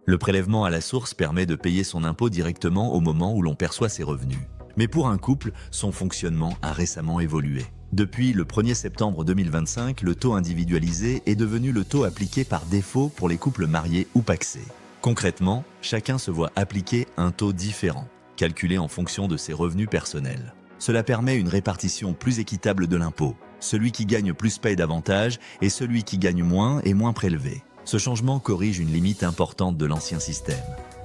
Le prélèvement à la source permet de payer son impôt directement au moment où l'on perçoit ses revenus. Mais pour un couple, son fonctionnement a récemment évolué. Depuis le 1er septembre 2025, le taux individualisé est devenu le taux appliqué par défaut pour les couples mariés ou pacsés. Concrètement, chacun se voit appliquer un taux différent, calculé en fonction de ses revenus personnels. Cela permet une répartition plus équitable de l'impôt. Celui qui gagne plus paye davantage et celui qui gagne moins est moins prélevé. Ce changement corrige une limite importante de l'ancien système.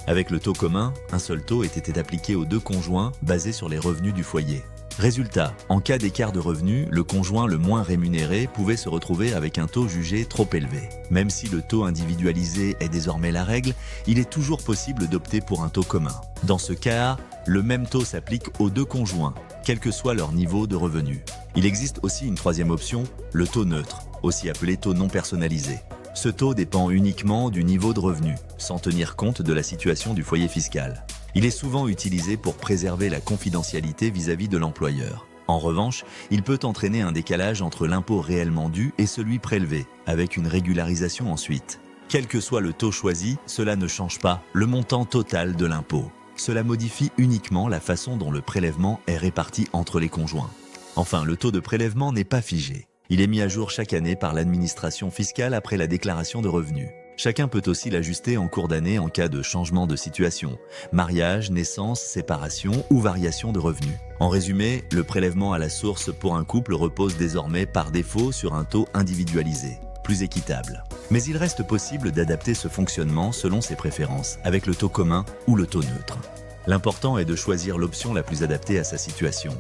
Avec le taux commun, un seul taux était appliqué aux deux conjoints basé sur les revenus du foyer. Résultat, en cas d'écart de revenus, le conjoint le moins rémunéré pouvait se retrouver avec un taux jugé trop élevé. Même si le taux individualisé est désormais la règle, il est toujours possible d'opter pour un taux commun. Dans ce cas, le même taux s'applique aux deux conjoints, quel que soit leur niveau de revenus. Il existe aussi une troisième option, le taux neutre, aussi appelé taux non personnalisé. Ce taux dépend uniquement du niveau de revenu, sans tenir compte de la situation du foyer fiscal. Il est souvent utilisé pour préserver la confidentialité vis-à-vis de l'employeur. En revanche, il peut entraîner un décalage entre l'impôt réellement dû et celui prélevé, avec une régularisation ensuite. Quel que soit le taux choisi, cela ne change pas le montant total de l'impôt. Cela modifie uniquement la façon dont le prélèvement est réparti entre les conjoints. Enfin, le taux de prélèvement n'est pas figé. Il est mis à jour chaque année par l'administration fiscale après la déclaration de revenus. Chacun peut aussi l'ajuster en cours d'année en cas de changement de situation, mariage, naissance, séparation ou variation de revenus. En résumé, le prélèvement à la source pour un couple repose désormais par défaut sur un taux individualisé, plus équitable. Mais il reste possible d'adapter ce fonctionnement selon ses préférences, avec le taux commun ou le taux neutre. L'important est de choisir l'option la plus adaptée à sa situation.